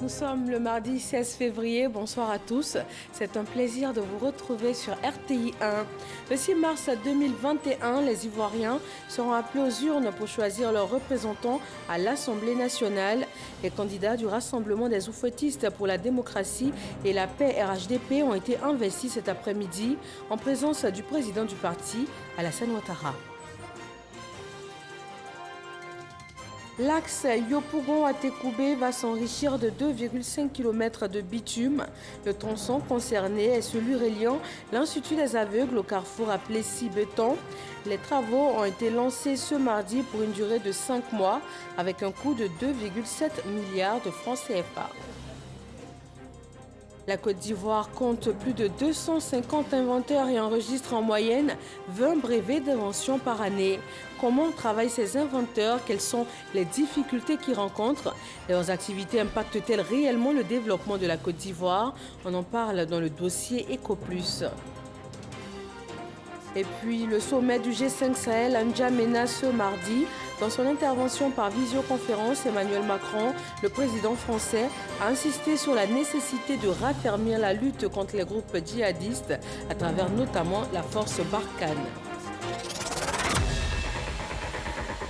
Nous sommes le mardi 16 février, bonsoir à tous. C'est un plaisir de vous retrouver sur RTI 1. Le 6 mars 2021, les Ivoiriens seront appelés aux urnes pour choisir leurs représentants à l'Assemblée nationale. Les candidats du Rassemblement des oufouettistes pour la démocratie et la paix RHDP ont été investis cet après-midi en présence du président du parti, Alassane Ouattara. L'axe Yopougon-Atekoubé va s'enrichir de 2,5 km de bitume. Le tronçon concerné est celui reliant l'Institut des aveugles au carrefour appelé Cibeton. Les travaux ont été lancés ce mardi pour une durée de 5 mois avec un coût de 2,7 milliards de francs CFA. La Côte d'Ivoire compte plus de 250 inventeurs et enregistre en moyenne 20 brevets d'invention par année. Comment travaillent ces inventeurs? Quelles sont les difficultés qu'ils rencontrent? Leurs activités impactent-elles réellement le développement de la Côte d'Ivoire? On en parle dans le dossier EcoPlus. Et puis le sommet du G5 Sahel à N'Djamena ce mardi. Dans son intervention par visioconférence, Emmanuel Macron, le président français, a insisté sur la nécessité de raffermir la lutte contre les groupes djihadistes à travers notamment la force Barkhane.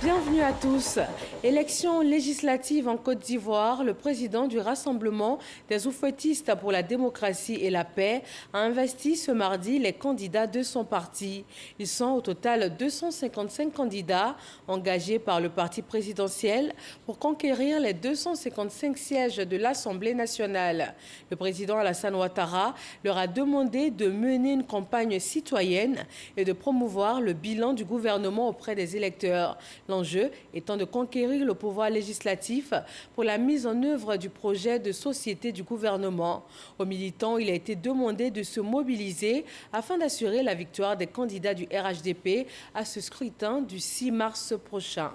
Bienvenue à tous. Élection législative en Côte d'Ivoire, le président du Rassemblement des oufouettistes pour la démocratie et la paix a investi ce mardi les candidats de son parti. Ils sont au total 255 candidats engagés par le parti présidentiel pour conquérir les 255 sièges de l'Assemblée nationale. Le président Alassane Ouattara leur a demandé de mener une campagne citoyenne et de promouvoir le bilan du gouvernement auprès des électeurs. L'enjeu étant de conquérir le pouvoir législatif pour la mise en œuvre du projet de société du gouvernement. Aux militants, il a été demandé de se mobiliser afin d'assurer la victoire des candidats du RHDP à ce scrutin du 6 mars prochain.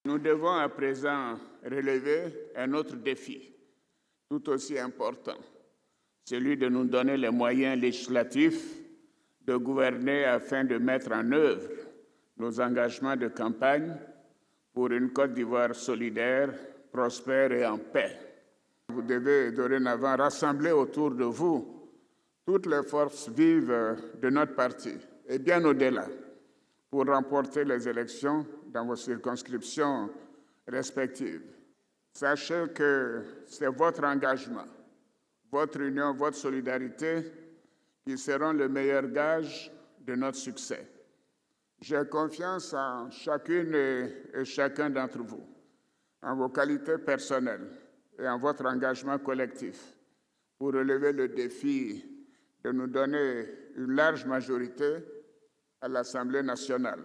Nous devons à présent relever un autre défi, tout aussi important, celui de nous donner les moyens législatifs de gouverner afin de mettre en œuvre nos engagements de campagne pour une Côte d'Ivoire solidaire, prospère et en paix. Vous devez dorénavant rassembler autour de vous toutes les forces vives de notre parti et bien au-delà pour remporter les élections dans vos circonscriptions respectives. Sachez que c'est votre engagement, votre union, votre solidarité qui seront le meilleur gage de notre succès. J'ai confiance en chacune et chacun d'entre vous, en vos qualités personnelles et en votre engagement collectif pour relever le défi de nous donner une large majorité à l'Assemblée nationale.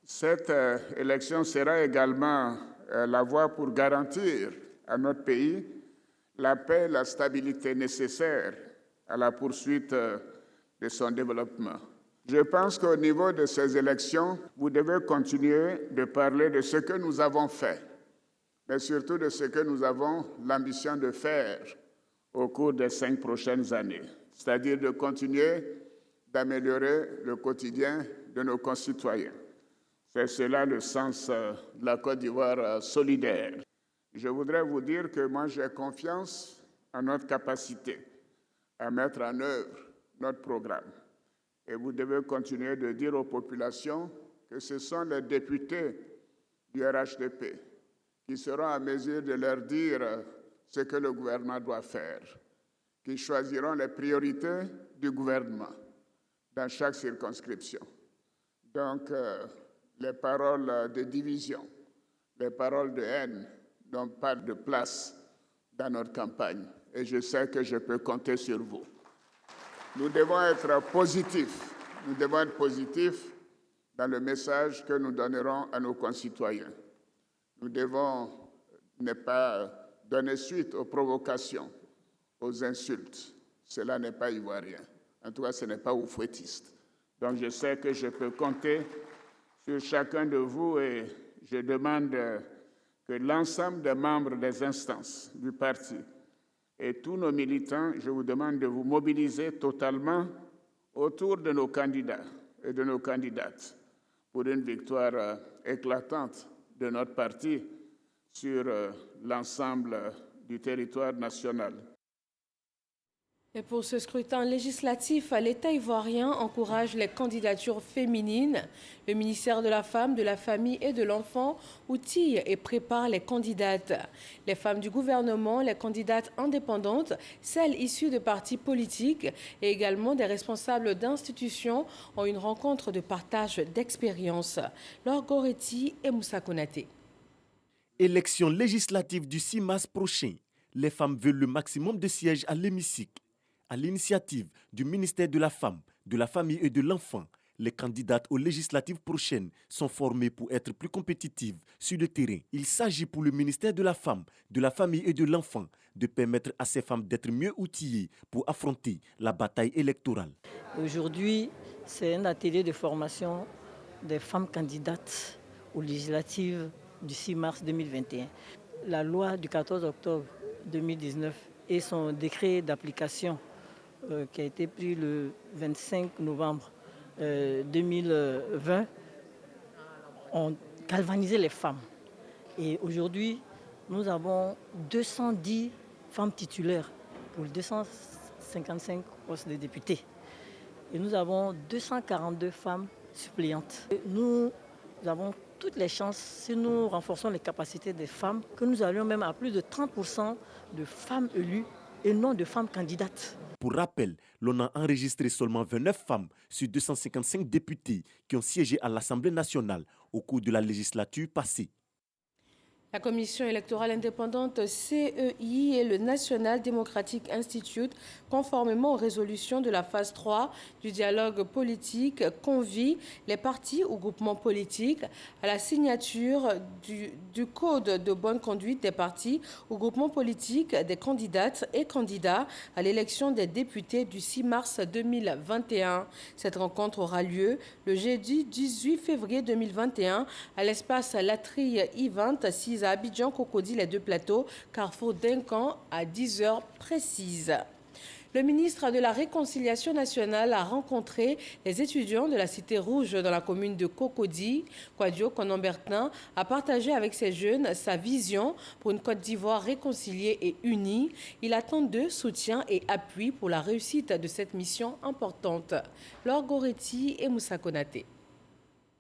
Cette élection sera également la voie pour garantir à notre pays la paix et la stabilité nécessaires à la poursuite de son développement. Je pense qu'au niveau de ces élections, vous devez continuer de parler de ce que nous avons fait, mais surtout de ce que nous avons l'ambition de faire au cours des 5 prochaines années, c'est-à-dire de continuer d'améliorer le quotidien de nos concitoyens. C'est cela le sens de la Côte d'Ivoire solidaire. Je voudrais vous dire que moi j'ai confiance en notre capacité à mettre en œuvre notre programme. Et vous devez continuer de dire aux populations que ce sont les députés du RHDP qui seront à mesure de leur dire ce que le gouvernement doit faire, qui choisiront les priorités du gouvernement dans chaque circonscription. Donc, les paroles de division, les paroles de haine n'ont pas de place dans notre campagne. Et je sais que je peux compter sur vous. Nous devons être positifs. Nous devons être positifs dans le message que nous donnerons à nos concitoyens. Nous devons ne pas donner suite aux provocations, aux insultes. Cela n'est pas ivoirien. En tout cas, ce n'est pas oufouettiste. Donc, je sais que je peux compter sur chacun de vous et je demande que l'ensemble des membres des instances du parti et tous nos militants, je vous demande de vous mobiliser totalement autour de nos candidats et de nos candidates pour une victoire éclatante de notre parti sur l'ensemble du territoire national. Et pour ce scrutin législatif, l'État ivoirien encourage les candidatures féminines. Le ministère de la Femme, de la Famille et de l'Enfant outille et prépare les candidates. Les femmes du gouvernement, les candidates indépendantes, celles issues de partis politiques et également des responsables d'institutions ont une rencontre de partage d'expériences. Laure Goretti et Moussa Konaté. Élection législative du 6 mars prochain. Les femmes veulent le maximum de sièges à l'hémicycle. À l'initiative du ministère de la Femme, de la Famille et de l'Enfant, les candidates aux législatives prochaines sont formées pour être plus compétitives sur le terrain. Il s'agit pour le ministère de la Femme, de la Famille et de l'Enfant de permettre à ces femmes d'être mieux outillées pour affronter la bataille électorale. Aujourd'hui, c'est un atelier de formation des femmes candidates aux législatives du 6 mars 2021. La loi du 14 octobre 2019 et son décret d'application qui a été pris le 25 novembre 2020 ont galvanisé les femmes. Et aujourd'hui, nous avons 210 femmes titulaires pour 255 postes de députés. Et nous avons 242 femmes suppléantes. Nous avons toutes les chances, si nous renforçons les capacités des femmes, que nous allions même à plus de 30% de femmes élues et non de femmes candidates. Pour rappel, l'on a enregistré seulement 29 femmes sur 255 députés qui ont siégé à l'Assemblée nationale au cours de la législature passée. La Commission électorale indépendante CEI et le National Democratic Institute, conformément aux résolutions de la phase 3 du dialogue politique, convient les partis ou groupements politiques à la signature du Code de bonne conduite des partis ou groupements politiques des candidates et candidats à l'élection des députés du 6 mars 2021. Cette rencontre aura lieu le jeudi 18 février 2021 à l'espace Latrille Event 6 à Abidjan, Cocody, les deux plateaux, Carrefour d'Incan, à 10h précises. Le ministre de la Réconciliation nationale a rencontré les étudiants de la Cité Rouge dans la commune de Cocody. Kouadio Konan-Bertin a partagé avec ces jeunes sa vision pour une Côte d'Ivoire réconciliée et unie. Il attend d'eux soutien et appui pour la réussite de cette mission importante. Laure Goretti et Moussa Konaté.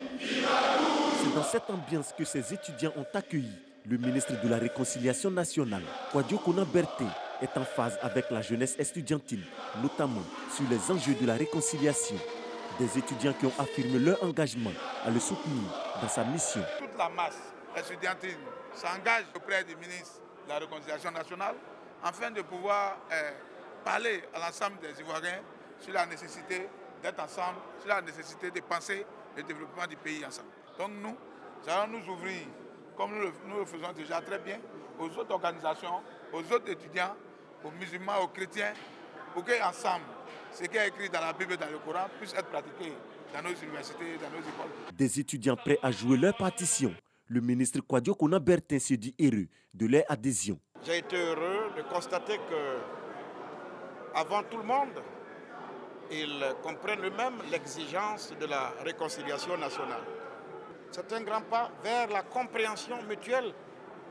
C'est dans cette ambiance que ces étudiants ont accueilli le ministre de la Réconciliation nationale. Kouadio Konan-Bertin est en phase avec la jeunesse estudiantine, notamment sur les enjeux de la réconciliation. Des étudiants qui ont affirmé leur engagement à le soutenir dans sa mission. Toute la masse estudiantine s'engage auprès du ministre de la Réconciliation nationale afin de pouvoir parler à l'ensemble des Ivoiriens sur la nécessité d'être ensemble, sur la nécessité de penser le développement du pays ensemble. Donc nous allons nous ouvrir, comme nous le faisons déjà très bien, aux autres organisations, aux autres étudiants, aux musulmans, aux chrétiens, pour qu'ensemble, ce qui est écrit dans la Bible et dans le Coran puisse être pratiqué dans nos universités, dans nos écoles. Des étudiants prêts à jouer leur partition. Le ministre Kouadio Konan-Bertin se dit heureux de leur adhésion. J'ai été heureux de constater que, avant tout le monde, ils comprennent eux-mêmes l'exigence de la réconciliation nationale. C'est un grand pas vers la compréhension mutuelle.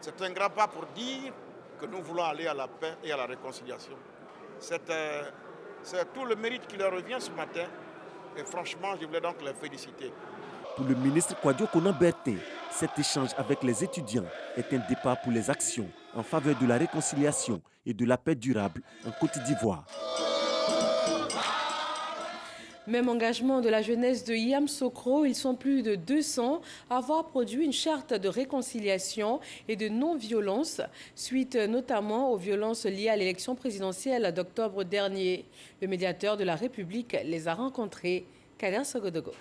C'est un grand pas pour dire que nous voulons aller à la paix et à la réconciliation. C'est tout le mérite qui leur revient ce matin. Et franchement, je voulais donc les féliciter. Pour le ministre Kouadio Konan-Bertin, cet échange avec les étudiants est un départ pour les actions en faveur de la réconciliation et de la paix durable en Côte d'Ivoire. Même engagement de la jeunesse de Yamoussoukro, ils sont plus de 200 à avoir produit une charte de réconciliation et de non-violence, suite notamment aux violences liées à l'élection présidentielle d'octobre dernier. Le médiateur de la République les a rencontrés. Kader Sogodogo.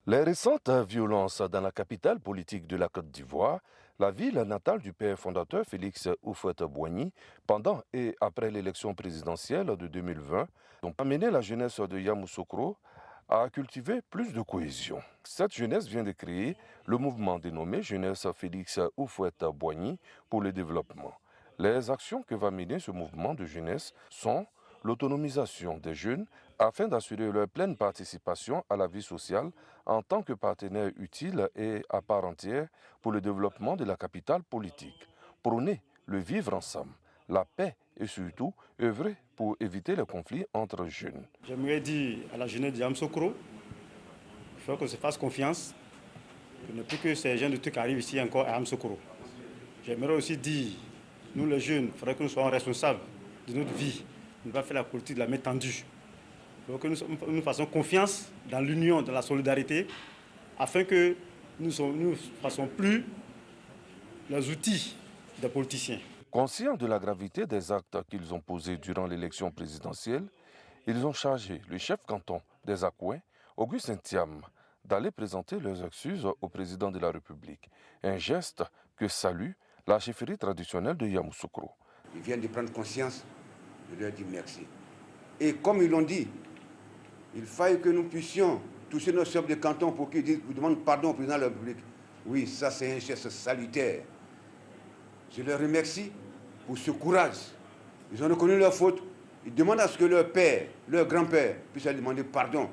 Les récentes violences dans la capitale politique de la Côte d'Ivoire, la ville natale du père fondateur Félix Houphouët-Boigny, pendant et après l'élection présidentielle de 2020, ont amené la jeunesse de Yamoussoukro à cultiver plus de cohésion. Cette jeunesse vient de créer le mouvement dénommé Jeunesse Félix Houphouët-Boigny pour le développement. Les actions que va mener ce mouvement de jeunesse sont l'autonomisation des jeunes afin d'assurer leur pleine participation à la vie sociale en tant que partenaire utile et à part entière pour le développement de la capitale politique. Prôner le vivre ensemble, la paix et surtout œuvrer pour éviter les conflits entre jeunes. J'aimerais dire à la jeunesse de Yamoussoukro, il faut qu'on se fasse confiance, qu'il ne peut que ces jeunes de trucs arrivent ici encore à Yamoussoukro. J'aimerais aussi dire, nous les jeunes, il faudrait que nous soyons responsables de notre vie. On ne va pas faire la politique de la main tendue. Il faut que nous fassions confiance dans l'union, dans la solidarité, afin que nous ne fassions plus les outils des politiciens. Conscients de la gravité des actes qu'ils ont posés durant l'élection présidentielle, ils ont chargé le chef canton des Akouins, Augustin Thiam, d'aller présenter leurs excuses au président de la République. Un geste que salue la chefferie traditionnelle de Yamoussoukro. Ils viennent de prendre conscience, je leur dis merci. Et comme ils l'ont dit, il faille que nous puissions toucher nos chefs de canton pour qu'ils demandent pardon au président de la République. Oui, ça c'est un geste salutaire. Je les remercie pour ce courage. Ils ont reconnu leur faute. Ils demandent à ce que leur père, leur grand-père, puisse demander pardon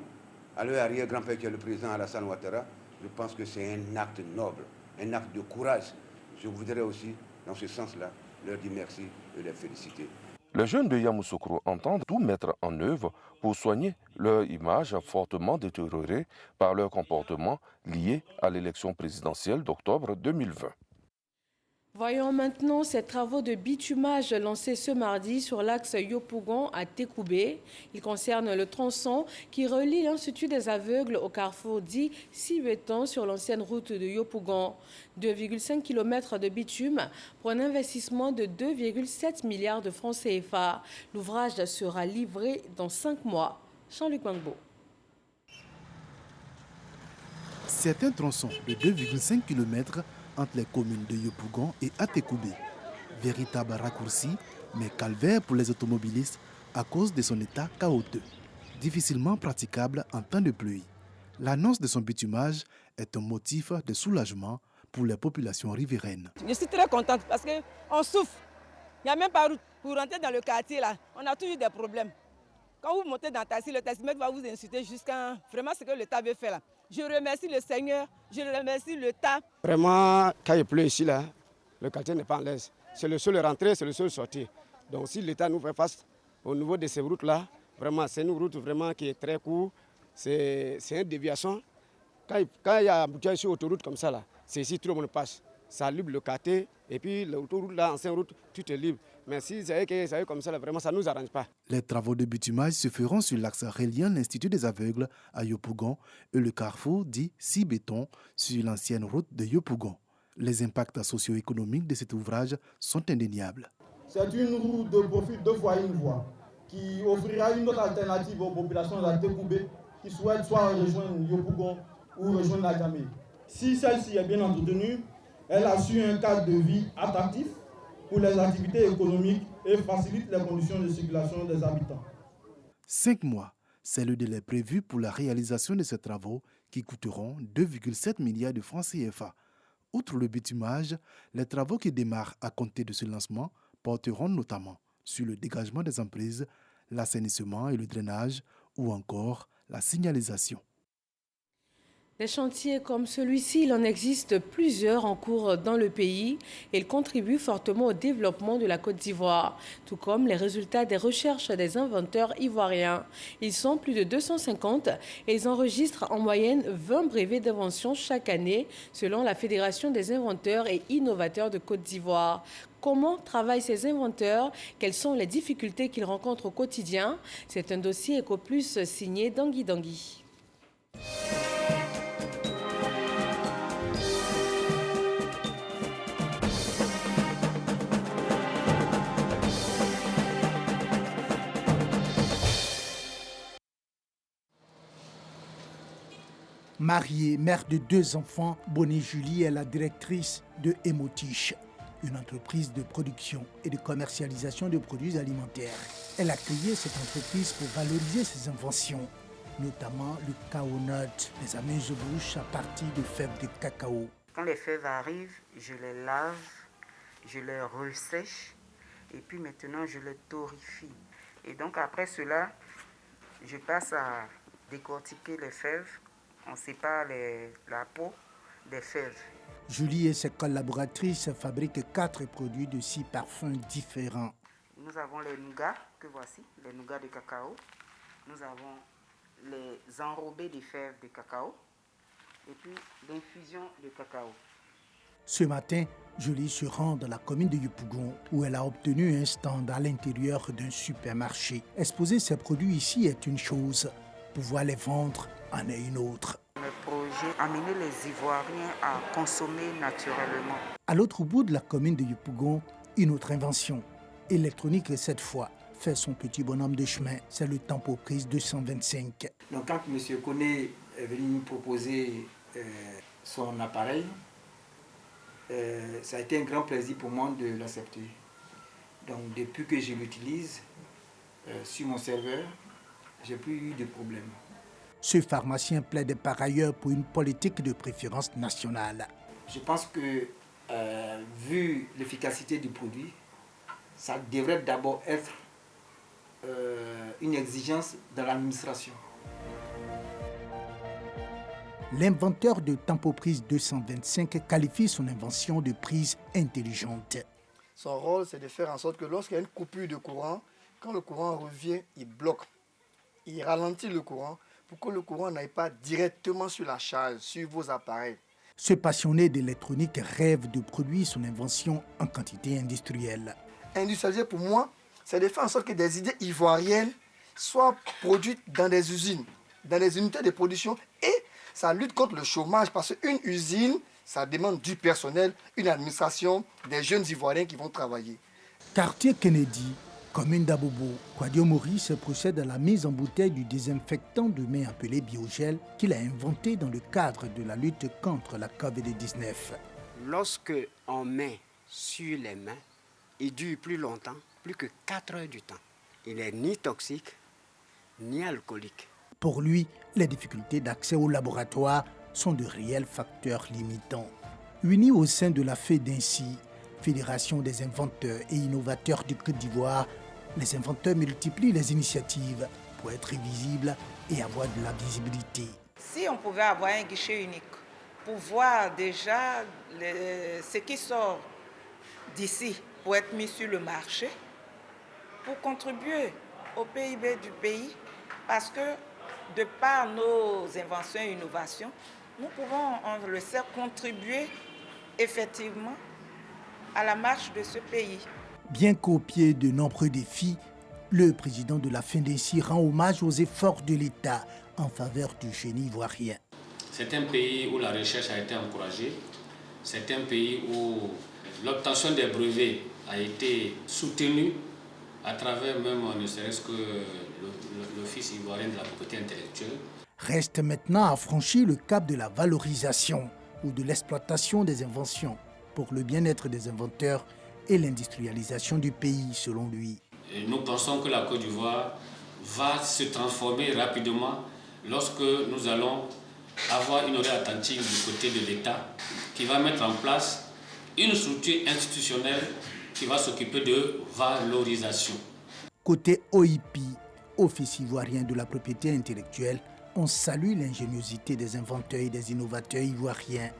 à leur arrière-grand-père qui est le président Alassane Ouattara. Je pense que c'est un acte noble, un acte de courage. Je voudrais aussi, dans ce sens-là, leur dire merci et les féliciter. Les jeunes de Yamoussoukro entendent tout mettre en œuvre pour soigner leur image fortement détériorée par leur comportement lié à l'élection présidentielle d'octobre 2020. Voyons maintenant ces travaux de bitumage lancés ce mardi sur l'axe Yopougon à Tékoubé. Ils concernent le tronçon qui relie l'Institut des aveugles au carrefour dit Sibéton sur l'ancienne route de Yopougon. 2,5 km de bitume pour un investissement de 2,7 milliards de francs CFA. L'ouvrage sera livré dans 5 mois. Jean-Luc Mangbo. C'est un tronçon de 2,5 km entre les communes de Yopougon et Atekoubé. Véritable raccourci, mais calvaire pour les automobilistes à cause de son état chaotique. Difficilement praticable en temps de pluie. L'annonce de son bitumage est un motif de soulagement pour les populations riveraines. Je suis très contente parce qu'on souffre. Il n'y a même pas route. Pour rentrer dans le quartier, là, on a toujours des problèmes. Quand vous montez dans le taxi, le taximètre va vous inciter jusqu'à vraiment ce que l'État veut faire là. Je remercie le Seigneur, je remercie l'État. Vraiment, quand il pleut ici, là, le quartier n'est pas en l'aise. C'est le seul rentrer, c'est le seul sortir. Donc si l'État nous fait face au niveau de ces routes-là, vraiment, c'est une route vraiment qui est très courte. C'est une déviation. Quand il y a un bouteille sur l'autoroute comme ça, là, c'est ici tout le monde passe. Ça libre le quartier et puis l'autoroute, là, ancienne route, tout est libre. Mais si ça est comme ça, là, vraiment, ça ne nous arrange pas. Les travaux de bitumage se feront sur l'axe reliant l'Institut des aveugles à Yopougon et le carrefour dit Sibéton sur l'ancienne route de Yopougon. Les impacts socio-économiques de cet ouvrage sont indéniables. C'est une route de profil 2 fois 1 voie qui offrira une autre alternative aux populations de Tékoubé qui souhaitent soit rejoindre Yopougon ou rejoindre la Djamé. Si celle-ci est bien entretenue, elle assure un cadre de vie attractif pour les activités économiques et facilite les conditions de circulation des habitants. 5 mois, c'est le délai prévu pour la réalisation de ces travaux qui coûteront 2,7 milliards de francs CFA. Outre le bitumage, les travaux qui démarrent à compter de ce lancement porteront notamment sur le dégagement des emprises, l'assainissement et le drainage ou encore la signalisation. Des chantiers comme celui-ci, il en existe plusieurs en cours dans le pays et ils contribuent fortement au développement de la Côte d'Ivoire, tout comme les résultats des recherches des inventeurs ivoiriens. Ils sont plus de 250 et ils enregistrent en moyenne 20 brevets d'invention chaque année, selon la Fédération des inventeurs et innovateurs de Côte d'Ivoire. Comment travaillent ces inventeurs? Quelles sont les difficultés qu'ils rencontrent au quotidien? C'est un dossier Ecoplus signé Dangui Dangui. Mariée, mère de 2 enfants, Bonnie Julie est la directrice de Emotiche, une entreprise de production et de commercialisation de produits alimentaires. Elle a créé cette entreprise pour valoriser ses inventions, notamment le cacao nut, les amuse-bouches à partir de fèves de cacao. Quand les fèves arrivent, je les lave, je les ressèche et puis maintenant je les torréfie. Et donc après cela, je passe à décortiquer les fèves. On sépare la peau des fèves. Julie et ses collaboratrices fabriquent 4 produits de 6 parfums différents. Nous avons les nougats, que voici, les nougats de cacao. Nous avons les enrobés de fèves de cacao et puis l'infusion de cacao. Ce matin, Julie se rend dans la commune de Yopougon où elle a obtenu un stand à l'intérieur d'un supermarché. Exposer ses produits ici est une chose, pouvoir les vendre en est une autre. Le projet amener les Ivoiriens à consommer naturellement. À l'autre bout de la commune de Yopougon, une autre invention, électronique cette fois, fait son petit bonhomme de chemin. C'est le Tempoprise 225. Donc quand M. Koné est venu nous proposer son appareil, ça a été un grand plaisir pour moi de l'accepter. Donc depuis que je l'utilise sur mon serveur, j'ai plus eu de problème. Ce pharmacien plaide par ailleurs pour une politique de préférence nationale. Je pense que, vu l'efficacité du produit, ça devrait d'abord être une exigence de l'administration. L'inventeur de Tempoprise 225 qualifie son invention de prise intelligente. Son rôle, c'est de faire en sorte que lorsqu'il y a une coupure de courant, quand le courant revient, il bloque. Il ralentit le courant pour que le courant n'aille pas directement sur la charge, sur vos appareils. Ce passionné d'électronique rêve de produire son invention en quantité industrielle. Industrialiser, pour moi, c'est de faire en sorte que des idées ivoiriennes soient produites dans des usines, dans des unités de production, et ça lutte contre le chômage parce qu'une usine, ça demande du personnel, une administration, des jeunes Ivoiriens qui vont travailler. Quartier Kennedy, commune d'Abobo, Kwadio Maurice procède à la mise en bouteille du désinfectant de main appelé Biogel qu'il a inventé dans le cadre de la lutte contre la COVID-19. Lorsque on met sur les mains, il dure plus longtemps, plus que 4 heures du temps. Il n'est ni toxique, ni alcoolique. Pour lui, les difficultés d'accès au laboratoire sont de réels facteurs limitants. Unis au sein de la FEDINCI, Fédération des inventeurs et innovateurs du Côte d'Ivoire, les inventeurs multiplient les initiatives pour être visibles et avoir de la visibilité. Si on pouvait avoir un guichet unique pour voir déjà ce qui sort d'ici pour être mis sur le marché, pour contribuer au PIB du pays, parce que de par nos inventions et innovations, nous pouvons, on le sait, contribuer effectivement à la marche de ce pays. Bien qu'au pied de nombreux défis, le président de la FEDINCI rend hommage aux efforts de l'État en faveur du génie ivoirien. C'est un pays où la recherche a été encouragée. C'est un pays où l'obtention des brevets a été soutenue à travers même, ne serait-ce que l'Office ivoirien de la propriété intellectuelle. Reste maintenant à franchir le cap de la valorisation ou de l'exploitation des inventions pour le bien-être des inventeurs et l'industrialisation du pays, selon lui. Et nous pensons que la Côte d'Ivoire va se transformer rapidement lorsque nous allons avoir une oreille attentive du côté de l'État qui va mettre en place une structure institutionnelle qui va s'occuper de valorisation. Côté OIP, Office ivoirien de la propriété intellectuelle, on salue l'ingéniosité des inventeurs et des innovateurs ivoiriens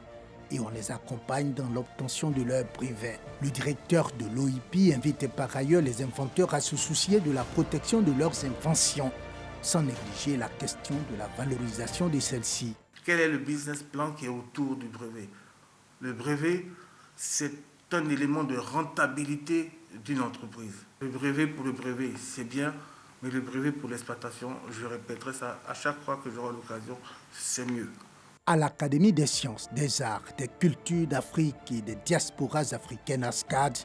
et on les accompagne dans l'obtention de leurs brevets. Le directeur de l'OIP invite par ailleurs les inventeurs à se soucier de la protection de leurs inventions, sans négliger la question de la valorisation de celles-ci. Quel est le business plan qui est autour du brevet? Le brevet, c'est un élément de rentabilité d'une entreprise. Le brevet pour le brevet, c'est bien, mais le brevet pour l'exploitation, je répéterai ça à chaque fois que j'aurai l'occasion, c'est mieux. À l'Académie des sciences, des arts, des cultures d'Afrique et des diasporas africaines ASCAD,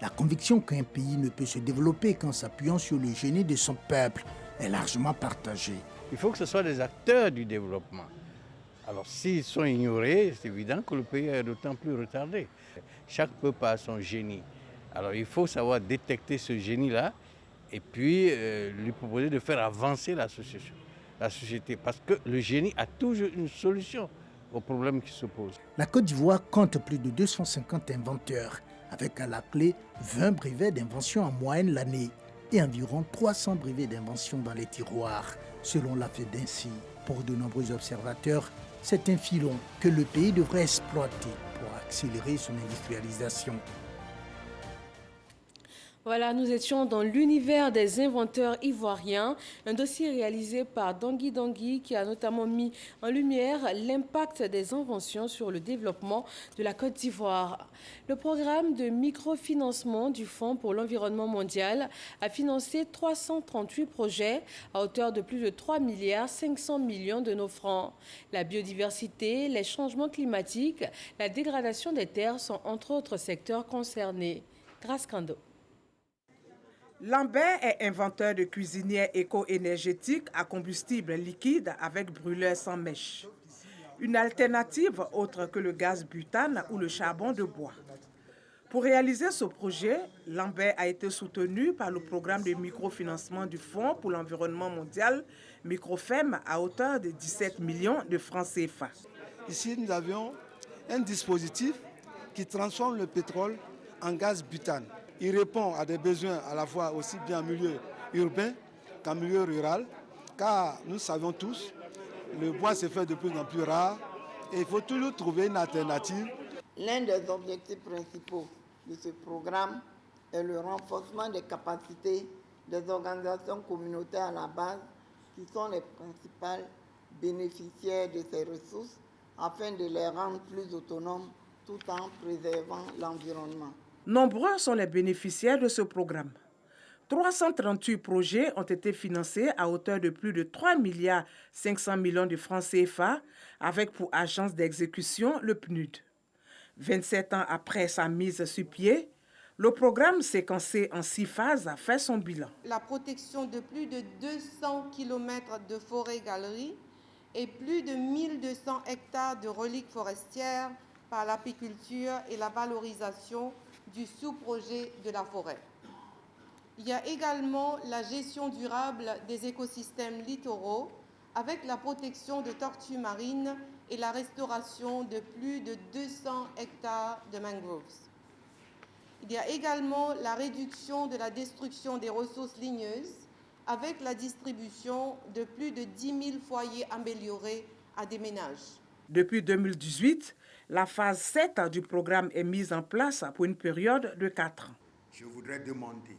la conviction qu'un pays ne peut se développer qu'en s'appuyant sur le génie de son peuple est largement partagée. Il faut que ce soit des acteurs du développement. Alors s'ils sont ignorés, c'est évident que le pays est d'autant plus retardé. Chaque peuple a son génie. Alors il faut savoir détecter ce génie-là et puis lui proposer de faire avancer la société. Parce que le génie a toujours une solution aux problèmes qui se posent. La Côte d'Ivoire compte plus de 250 inventeurs, avec à la clé 20 brevets d'invention en moyenne l'année. et environ 300 brevets d'invention dans les tiroirs, selon la FEDINSI. Pour de nombreux observateurs, c'est un filon que le pays devrait exploiter pour accélérer son industrialisation. Voilà, nous étions dans l'univers des inventeurs ivoiriens, un dossier réalisé par Dangui Dangui qui a notamment mis en lumière l'impact des inventions sur le développement de la Côte d'Ivoire. Le programme de microfinancement du Fonds pour l'environnement mondial a financé 338 projets à hauteur de plus de 3,5 milliards de nos francs. La biodiversité, les changements climatiques, la dégradation des terres sont entre autres secteurs concernés. Grâce Kando. Lambert est inventeur de cuisinières éco-énergétiques à combustible liquide avec brûleur sans mèche. Une alternative autre que le gaz butane ou le charbon de bois. Pour réaliser ce projet, Lambert a été soutenu par le programme de microfinancement du Fonds pour l'environnement mondial, Microfem, à hauteur de 17 millions de francs CFA. Ici, nous avions un dispositif qui transforme le pétrole en gaz butane. Il répond à des besoins à la fois aussi bien en milieu urbain qu'en milieu rural, car nous savons tous, le bois se fait de plus en plus rare et il faut toujours trouver une alternative. L'un des objectifs principaux de ce programme est le renforcement des capacités des organisations communautaires à la base, qui sont les principales bénéficiaires de ces ressources, afin de les rendre plus autonomes tout en préservant l'environnement. Nombreux sont les bénéficiaires de ce programme. 338 projets ont été financés à hauteur de plus de 3,5 milliards de francs CFA, avec pour agence d'exécution le PNUD. 27 ans après sa mise sur pied, le programme séquencé en 6 phases a fait son bilan. La protection de plus de 200 km de forêts-galeries et plus de 1200 hectares de reliques forestières par l'apiculture et la valorisation du sous-projet de la forêt. Il y a également la gestion durable des écosystèmes littoraux avec la protection de tortues marines et la restauration de plus de 200 hectares de mangroves. Il y a également la réduction de la destruction des ressources ligneuses avec la distribution de plus de 10 000 foyers améliorés à des ménages. Depuis 2018, la phase 7 du programme est mise en place pour une période de 4 ans. Je voudrais demander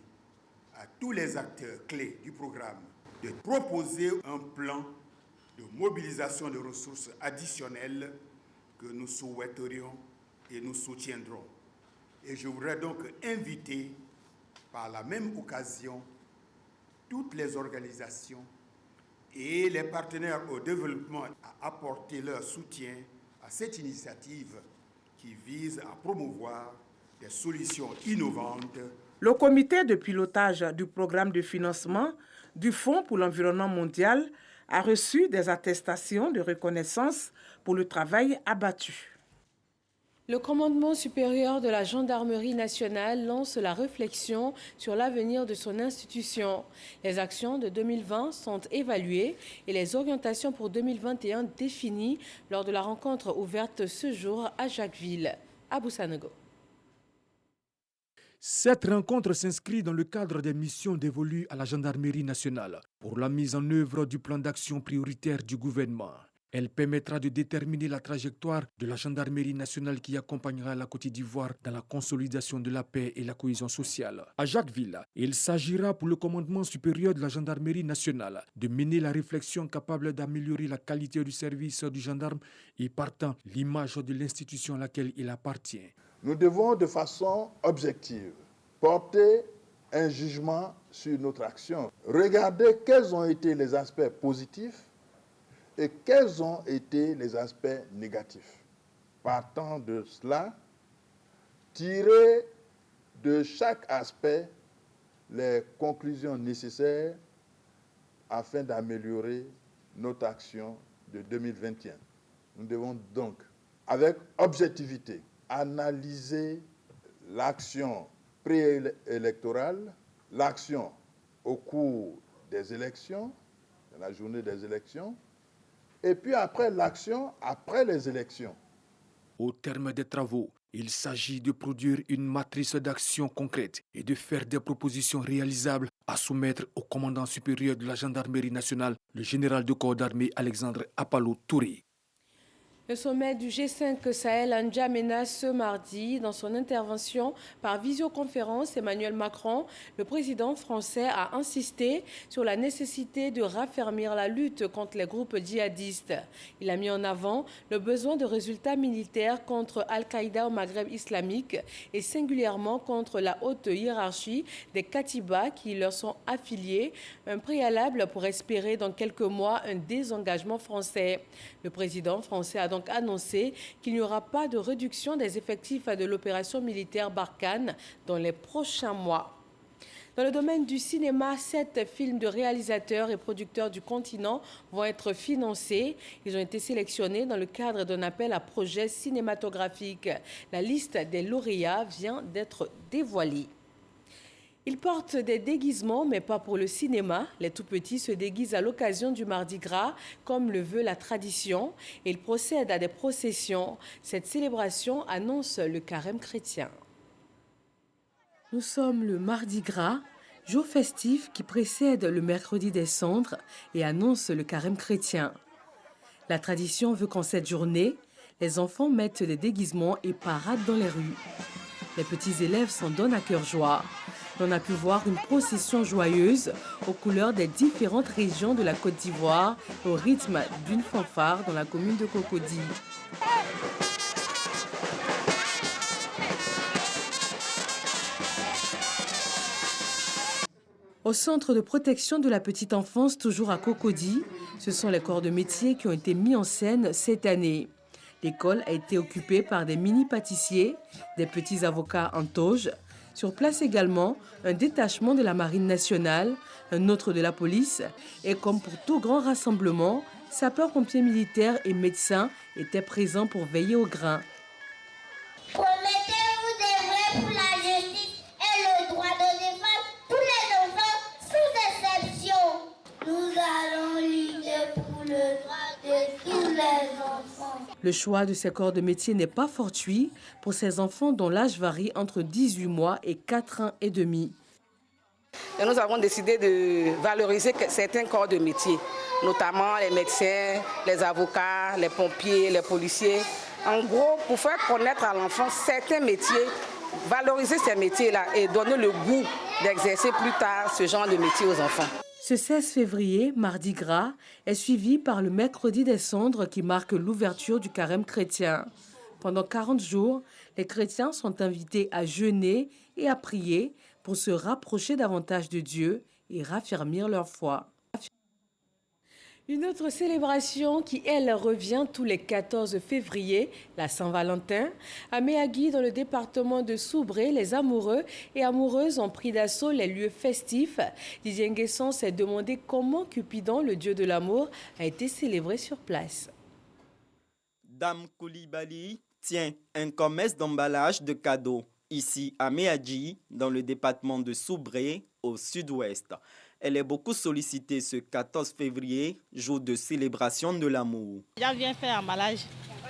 à tous les acteurs clés du programme de proposer un plan de mobilisation de ressources additionnelles que nous souhaiterions et nous soutiendrons. Et je voudrais donc inviter par la même occasion toutes les organisations et les partenaires au développement à apporter leur soutien à cette initiative qui vise à promouvoir des solutions innovantes. Le comité de pilotage du programme de financement du Fonds pour l'environnement mondial a reçu des attestations de reconnaissance pour le travail abattu. Le commandement supérieur de la gendarmerie nationale lance la réflexion sur l'avenir de son institution. Les actions de 2020 sont évaluées et les orientations pour 2021 définies lors de la rencontre ouverte ce jour à Jacquesville. Abou Sanogo. Cette rencontre s'inscrit dans le cadre des missions dévolues à la gendarmerie nationale pour la mise en œuvre du plan d'action prioritaire du gouvernement. Elle permettra de déterminer la trajectoire de la gendarmerie nationale qui accompagnera la Côte d'Ivoire dans la consolidation de la paix et la cohésion sociale. À Jacquesville, il s'agira pour le commandement supérieur de la gendarmerie nationale de mener la réflexion capable d'améliorer la qualité du service du gendarme et partant l'image de l'institution à laquelle il appartient. Nous devons de façon objective porter un jugement sur notre action. Regarder quels ont été les aspects positifs et quels ont été les aspects négatifs. Partant de cela, tirer de chaque aspect les conclusions nécessaires afin d'améliorer notre action de 2021. Nous devons donc, avec objectivité, analyser l'action préélectorale, l'action au cours des élections, de la journée des élections, et puis après l'action après les élections. Au terme des travaux, Il s'agit de produire une matrice d'action concrète et de faire des propositions réalisables à soumettre au commandant supérieur de la gendarmerie nationale, le général de corps d'armée Alexandre Apalo Touré. Le sommet du G5 Sahel à N'Djamena ce mardi. Dans son intervention par visioconférence, Emmanuel Macron, le président français, a insisté sur la nécessité de raffermir la lutte contre les groupes djihadistes. Il a mis en avant le besoin de résultats militaires contre Al-Qaïda au Maghreb islamique et singulièrement contre la haute hiérarchie des Katibas qui leur sont affiliés, un préalable pour espérer dans quelques mois un désengagement français. Le président français a donc annoncé qu'il n'y aura pas de réduction des effectifs de l'opération militaire Barkhane dans les prochains mois. Dans le domaine du cinéma, 7 films de réalisateurs et producteurs du continent vont être financés. Ils ont été sélectionnés dans le cadre d'un appel à projets cinématographiques. La liste des lauréats vient d'être dévoilée. Ils portent des déguisements, mais pas pour le cinéma. Les tout-petits se déguisent à l'occasion du Mardi Gras, comme le veut la tradition. Et ils procèdent à des processions. Cette célébration annonce le carême chrétien. Nous sommes le Mardi Gras, jour festif qui précède le mercredi des cendres et annonce le carême chrétien. La tradition veut qu'en cette journée, les enfants mettent des déguisements et paradent dans les rues. Les petits élèves s'en donnent à cœur joie. On a pu voir une procession joyeuse aux couleurs des différentes régions de la Côte d'Ivoire au rythme d'une fanfare dans la commune de Cocody. Au centre de protection de la petite enfance, toujours à Cocody, ce sont les corps de métier qui ont été mis en scène cette année. L'école a été occupée par des mini-pâtissiers, des petits avocats en toge. Sur place également, un détachement de la Marine nationale, un autre de la police. Et comme pour tout grand rassemblement, sapeurs-pompiers militaires et médecins étaient présents pour veiller au grain. Promettez-vous d'œuvrer pour la justice et le droit de défense tous les enfants sans exception. Nous allons lutter pour le droit de tous les enfants. Le choix de ces corps de métier n'est pas fortuit pour ces enfants dont l'âge varie entre 18 mois et 4 ans et demi. Et nous avons décidé de valoriser certains corps de métier, notamment les médecins, les avocats, les pompiers, les policiers. En gros, pour faire connaître à l'enfant certains métiers, valoriser ces métiers-là et donner le goût d'exercer plus tard ce genre de métier aux enfants. Ce 16 février, Mardi Gras, est suivi par le mercredi des cendres qui marque l'ouverture du carême chrétien. Pendant 40 jours, les chrétiens sont invités à jeûner et à prier pour se rapprocher davantage de Dieu et raffermir leur foi. Une autre célébration qui, elle, revient tous les 14 février, la Saint-Valentin. À Méagui, dans le département de Soubré, les amoureux et amoureuses ont pris d'assaut les lieux festifs. Didier Nguesson s'est demandé comment Cupidon, le dieu de l'amour, a été célébré sur place. Dame Koulibaly tient un commerce d'emballage de cadeaux ici à Méagui, dans le département de Soubré, au sud-ouest. Elle est beaucoup sollicitée ce 14 février, jour de célébration de l'amour. Je viens faire emballage.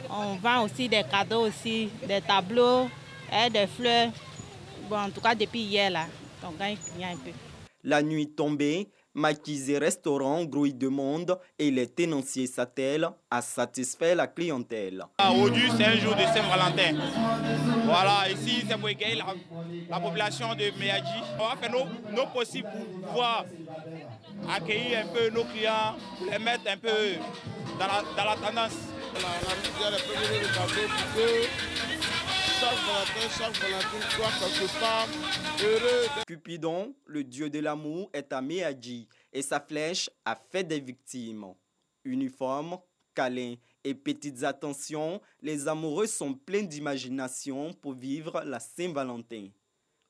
On vend aussi des cadeaux, aussi, des tableaux, et des fleurs. Bon, en tout cas, depuis hier, là, on gagne un peu. La nuit tombée, maquis et restaurants grouillent de monde et les tenanciers s'attellent à satisfaire la clientèle. Aujourd'hui, c'est un jour de Saint-Valentin. Voilà, ici, c'est pour égayer la population de Méagui. On va faire nos possibles pour pouvoir accueillir un peu nos clients, pour les mettre un peu dans la tendance. Chaque Valentin soit quelque part heureux. Cupidon, le dieu de l'amour, est à Méagui et sa flèche a fait des victimes. Uniforme, câlin et petites attentions, les amoureux sont pleins d'imagination pour vivre la Saint-Valentin.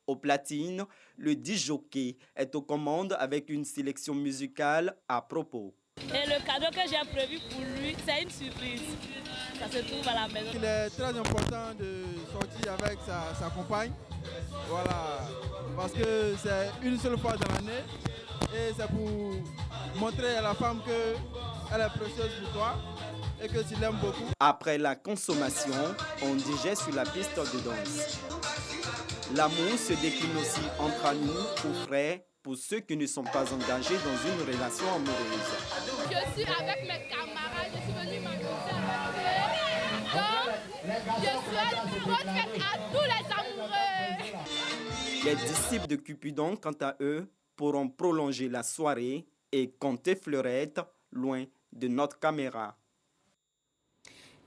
Au platine, le disjockey est aux commandes avec une sélection musicale à propos. Et le cadeau que j'ai prévu pour lui, c'est une surprise. Ça se trouve à la maison. Il est très important de sortir avec sa compagne. Voilà, parce que c'est une seule fois dans l'année et c'est pour montrer à la femme qu'elle est précieuse pour toi. et que tu l'aimes beaucoup. Après la consommation, on digère sur la piste de danse. L'amour se décline aussi entre amis ou frères pour ceux qui ne sont pas engagés dans une relation amoureuse. Je suis avec mes camarades, je suis venue m'amuser avec eux. Donc, je souhaite une bonne fête à tous les amoureux. Les disciples de Cupidon, quant à eux, pourront prolonger la soirée et compter fleurettes loin de notre caméra.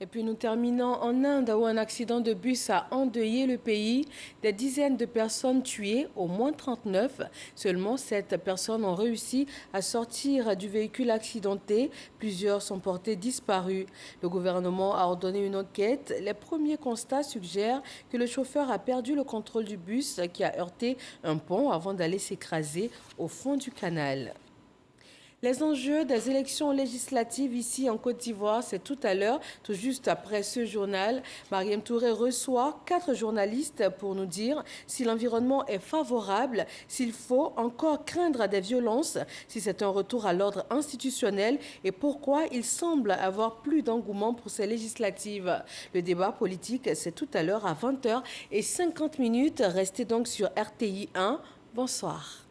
Et puis nous terminons en Inde où un accident de bus a endeuillé le pays. Des dizaines de personnes tuées, au moins 39. Seulement 7 personnes ont réussi à sortir du véhicule accidenté. Plusieurs sont portés disparus. Le gouvernement a ordonné une enquête. Les premiers constats suggèrent que le chauffeur a perdu le contrôle du bus qui a heurté un pont avant d'aller s'écraser au fond du canal. Les enjeux des élections législatives ici en Côte d'Ivoire, c'est tout à l'heure, tout juste après ce journal. Mariam Touré reçoit 4 journalistes pour nous dire si l'environnement est favorable, s'il faut encore craindre des violences, si c'est un retour à l'ordre institutionnel et pourquoi il semble avoir plus d'engouement pour ces législatives. Le débat politique, c'est tout à l'heure à 20h50. Restez donc sur RTI 1. Bonsoir.